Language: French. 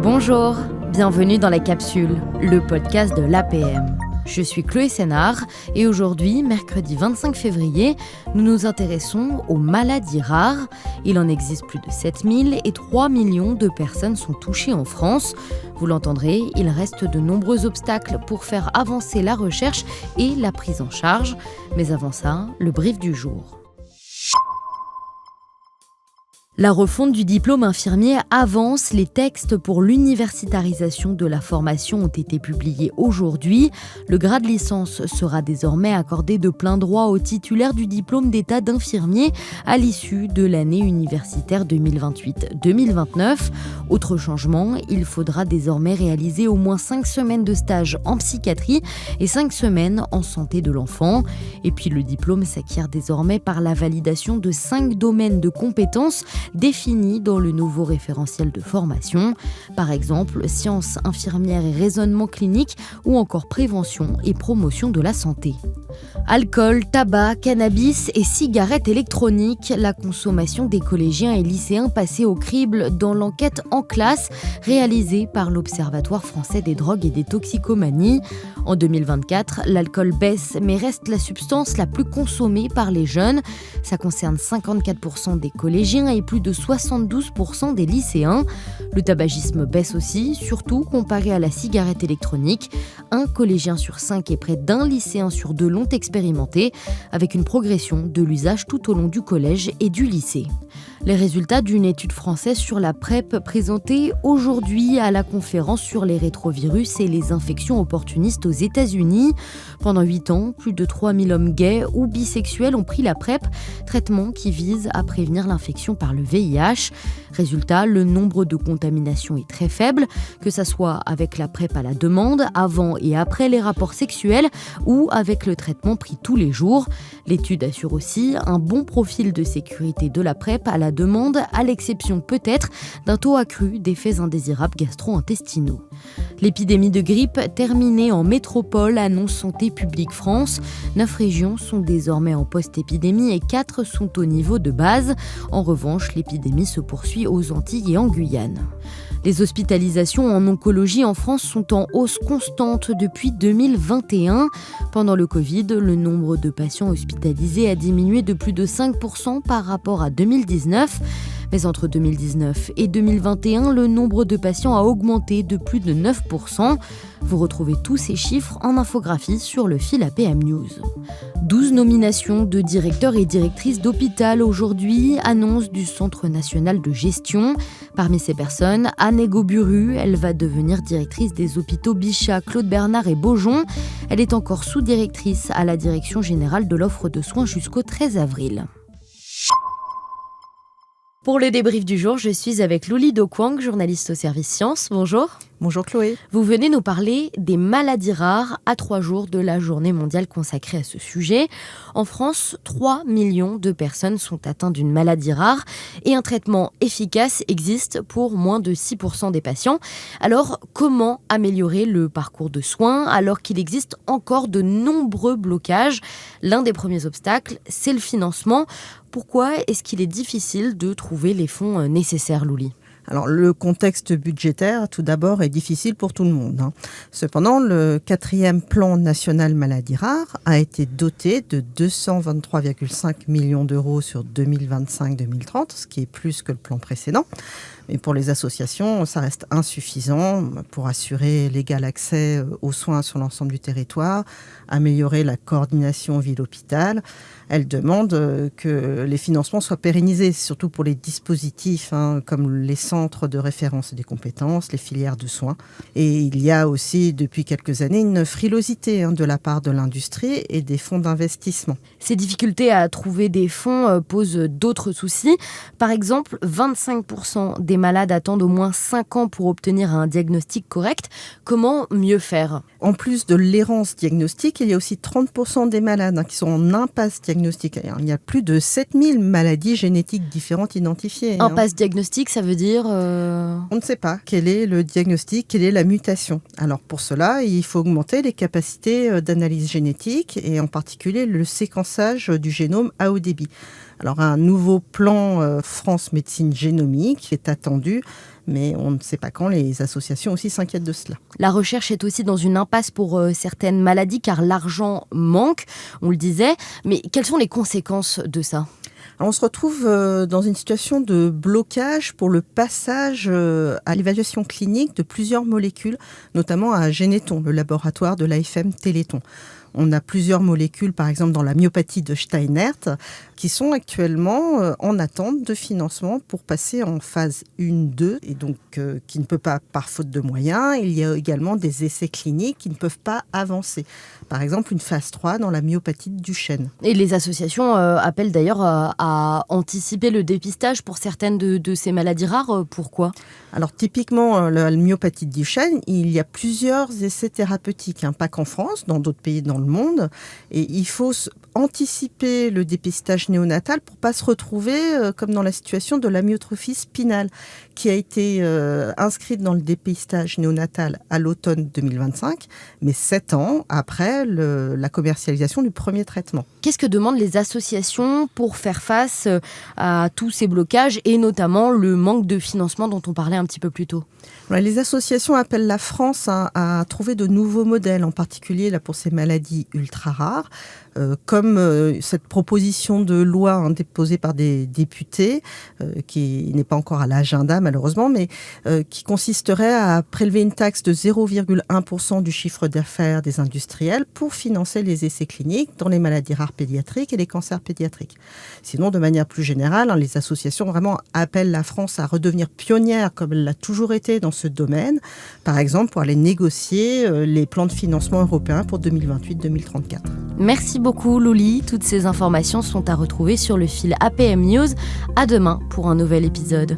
Bonjour, bienvenue dans La Capsule, le podcast de l'APM. Je suis Chloé Sénard et aujourd'hui, mercredi 25 février, nous nous intéressons aux maladies rares. Il en existe plus de 7000 et 3 millions de personnes sont touchées en France. Vous l'entendrez, il reste de nombreux obstacles pour faire avancer la recherche et la prise en charge. Mais avant ça, le brief du jour. La refonte du diplôme infirmier avance. Les textes pour l'universitarisation de la formation ont été publiés aujourd'hui. Le grade licence sera désormais accordé de plein droit aux titulaires du diplôme d'état d'infirmier à l'issue de l'année universitaire 2028-2029. Autre changement, il faudra désormais réaliser au moins 5 semaines de stage en psychiatrie et 5 semaines en santé de l'enfant. Et puis le diplôme s'acquiert désormais par la validation de 5 domaines de compétences définis dans le nouveau référentiel de formation, par exemple sciences infirmières et raisonnement clinique ou encore prévention et promotion de la santé. Alcool, tabac, cannabis et cigarettes électroniques, la consommation des collégiens et lycéens passés au crible dans l'enquête en classe réalisée par l'Observatoire français des drogues et des toxicomanies. En 2024, l'alcool baisse mais reste la substance la plus consommée par les jeunes. Ça concerne 54% des collégiens et plus de 72% des lycéens. Le tabagisme baisse aussi, surtout comparé à la cigarette électronique. Un collégien sur 5 et près d'un lycéen sur 2 l'ont expérimenté, avec une progression de l'usage tout au long du collège et du lycée. Les résultats d'une étude française sur la PrEP présentée aujourd'hui à la conférence sur les rétrovirus et les infections opportunistes aux États-Unis. Pendant 8 ans, plus de 3000 hommes gays ou bisexuels ont pris la PrEP, traitement qui vise à prévenir l'infection par le VIH. Résultat, le nombre de contaminations est très faible, que ça soit avec la PrEP à la demande, avant et après les rapports sexuels ou avec le traitement pris tous les jours. L'étude assure aussi un bon profil de sécurité de la PrEP à la demande, à l'exception peut-être d'un taux accru d'effets indésirables gastro-intestinaux. L'épidémie de grippe terminée en métropole, annonce Santé publique France. 9 régions sont désormais en post-épidémie et 4 sont au niveau de base. En revanche, l'épidémie se poursuit aux Antilles et en Guyane. Les hospitalisations en oncologie en France sont en hausse constante depuis 2021. Pendant le Covid, le nombre de patients hospitalisés a diminué de plus de 5% par rapport à 2019. Mais entre 2019 et 2021, le nombre de patients a augmenté de plus de 9%. Vous retrouvez tous ces chiffres en infographie sur le fil APM News. 12 nominations de directeurs et directrices d'hôpital aujourd'hui, annonce du Centre national de gestion. Parmi ces personnes, Anne Egoburu, elle va devenir directrice des hôpitaux Bichat, Claude Bernard et Beaujon. Elle est encore sous-directrice à la direction générale de l'offre de soins jusqu'au 13 avril. Pour le débrief du jour, je suis avec Luli Dokwang, journaliste au service Sciences. Bonjour. Bonjour Chloé. Vous venez nous parler des maladies rares à 3 jours de la journée mondiale consacrée à ce sujet. En France, 3 millions de personnes sont atteintes d'une maladie rare et un traitement efficace existe pour moins de 6% des patients. Alors, comment améliorer le parcours de soins alors qu'il existe encore de nombreux blocages ? L'un des premiers obstacles, c'est le financement. Pourquoi est-ce qu'il est difficile de trouver les fonds nécessaires, Luli ? Alors, le contexte budgétaire, tout d'abord, est difficile pour tout le monde. Cependant, le 4e plan national maladies rares a été doté de 223,5 millions d'euros sur 2025-2030, ce qui est plus que le plan précédent. Mais pour les associations, ça reste insuffisant pour assurer l'égal accès aux soins sur l'ensemble du territoire, améliorer la coordination ville-hôpital. Elles demandent que les financements soient pérennisés, surtout pour les dispositifs comme les centres de référence des compétences, les filières de soins. Et il y a aussi, depuis quelques années, une frilosité de la part de l'industrie et des fonds d'investissement. Ces difficultés à trouver des fonds posent d'autres soucis. Par exemple, 25% des malades attendent au moins 5 ans pour obtenir un diagnostic correct. Comment mieux faire ? En plus de l'errance diagnostique, il y a aussi 30% des malades qui sont en impasse diagnostique. Il y a plus de 7000 maladies génétiques différentes identifiées. Impasse diagnostique, ça veut dire On ne sait pas quel est le diagnostic, quelle est la mutation. Alors pour cela, il faut augmenter les capacités d'analyse génétique et en particulier le séquençage du génome à haut débit. Alors un nouveau plan France Médecine Génomique est attendu, mais on ne sait pas quand. Les associations aussi s'inquiètent de cela. La recherche est aussi dans une impasse pour certaines maladies car l'argent manque, on le disait. Mais quelles sont les conséquences de ça ? Alors on se retrouve dans une situation de blocage pour le passage à l'évaluation clinique de plusieurs molécules, notamment à Généton, le laboratoire de l'AFM Téléthon. On a plusieurs molécules, par exemple dans la myopathie de Steinert, qui sont actuellement en attente de financement pour passer en phase 1-2, et donc qui ne peut pas par faute de moyens. Il y a également des essais cliniques qui ne peuvent pas avancer. Par exemple, une phase 3 dans la myopathie de Duchenne. Et les associations appellent d'ailleurs à anticiper le dépistage pour certaines de ces maladies rares. Pourquoi ? Alors typiquement, la myopathie de Duchenne, il y a plusieurs essais thérapeutiques, pas qu'en France, dans d'autres pays dans le monde. Et il faut anticiper le dépistage néonatal pour ne pas se retrouver comme dans la situation de l'amyotrophie spinale, qui a été inscrite dans le dépistage néonatal à l'automne 2025, mais 7 ans après la commercialisation du premier traitement. Qu'est-ce que demandent les associations pour faire face à tous ces blocages et notamment le manque de financement dont on parlait un petit peu plus tôt ? Les associations appellent la France à trouver de nouveaux modèles, en particulier là, pour ces maladies ultra rares, comme cette proposition de loi déposée par des députés, qui n'est pas encore à l'agenda malheureusement, mais qui consisterait à prélever une taxe de 0,1% du chiffre d'affaires des industriels pour financer les essais cliniques dans les maladies rares pédiatriques et les cancers pédiatriques. Sinon, de manière plus générale, les associations vraiment appellent la France à redevenir pionnière comme elle l'a toujours été dans ce domaine, par exemple pour aller négocier les plans de financement européens pour 2028-2034. Merci beaucoup Louli, toutes ces informations sont à retrouver sur le fil APM News. À demain pour un nouvel épisode.